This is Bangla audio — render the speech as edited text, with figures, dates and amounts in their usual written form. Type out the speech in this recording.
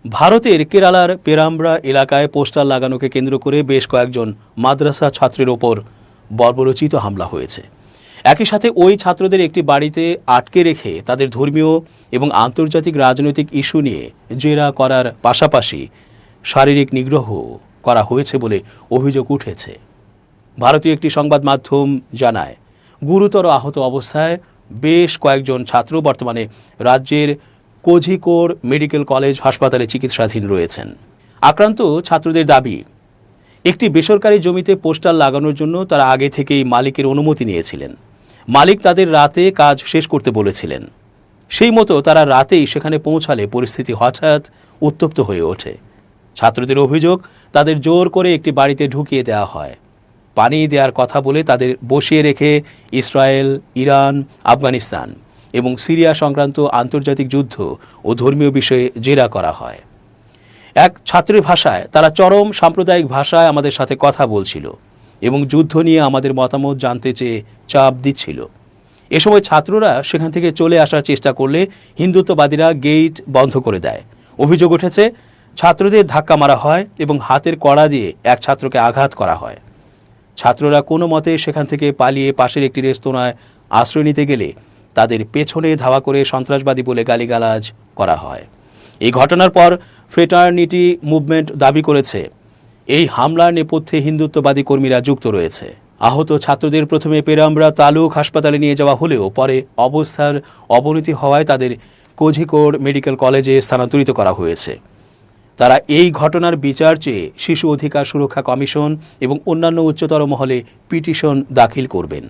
ভারতের কেরালার পেরাম্ব্রা এলাকায় পোস্টার লাগানোকে কেন্দ্র করে বেশ কয়েকজন মাদ্রাসা ছাত্রের ওপর বর্বরোচিত হামলা হয়েছে। একই সাথে ওই ছাত্রদের একটি বাড়িতে আটকে রেখে তাদের ধর্মীয় এবং আন্তর্জাতিক রাজনৈতিক ইস্যু নিয়ে জেরা করার পাশাপাশি শারীরিক নিগ্রহ করা হয়েছে বলে অভিযোগ উঠেছে। ভারতীয় একটি সংবাদ মাধ্যম জানায়, গুরুতর আহত অবস্থায় বেশ কয়েকজন ছাত্র বর্তমানে রাজ্যের কোঝিকোড় মেডিকেল কলেজ হাসপাতালে চিকিৎসাধীন রয়েছেন। আক্রান্ত ছাত্রদের দাবি, একটি বেসরকারি জমিতে পোস্টার লাগানোর জন্য তারা আগে থেকেই মালিকের অনুমতি নিয়েছিলেন। মালিক তাদের রাতে কাজ শেষ করতে বলেছিলেন। সেই মতো তারা রাতেই সেখানে পৌঁছালে পরিস্থিতি হঠাৎ উত্তপ্ত হয়ে ওঠে। ছাত্রদের অভিযোগ, তাদের জোর করে একটি বাড়িতে ঢুকিয়ে দেওয়া হয়। পানি দেওয়ার কথা বলে তাদের বসিয়ে রেখে ইসরায়েল, ইরান, আফগানিস্তান এবং সিরিয়া সংক্রান্ত আন্তর্জাতিক যুদ্ধ ও ধর্মীয় বিষয়ে জেরা করা হয়। এক ছাত্রের ভাষায়, তারা চরম সাম্প্রদায়িক ভাষায় আমাদের সাথে কথা বলছিল এবং যুদ্ধ নিয়ে আমাদের মতামত জানতে চেয়ে চাপ দিচ্ছিল। এ সময় ছাত্ররা সেখান থেকে চলে আসার চেষ্টা করলে হিন্দুত্ববাদীরা গেট বন্ধ করে দেয়। অভিযোগ উঠেছে, ছাত্রদের ধাক্কা মারা হয় এবং হাতের কড়া দিয়ে এক ছাত্রকে আঘাত করা হয়। ছাত্ররা কোনো মতে সেখান থেকে পালিয়ে পাশের একটি রেস্তোরাঁয় আশ্রয় নিতে গেলে তাদের পেছনে ধাওয়া করে সন্ত্রাসবাদী বলে গালিগালাজ করা হয়। এই ঘটনার পর ফ্রেটার্নিটি মুভমেন্ট দাবি করেছে, এই হামলার নেপথ্যে হিন্দুত্ববাদী কর্মীরা যুক্ত রয়েছে। আহত ছাত্রদের প্রথমে পেরাম্ব্রা তালুক হাসপাতালে নিয়ে যাওয়া হলেও পরে অবস্থার অবনতি হওয়ায় তাদের কোঝিকোড় মেডিকেল কলেজে স্থানান্তরিত করা হয়েছে। তারা এই ঘটনার বিচার চেয়ে শিশু অধিকার সুরক্ষা কমিশন এবং অন্যান্য উচ্চতর মহলে পিটিশন দাখিল করবেন।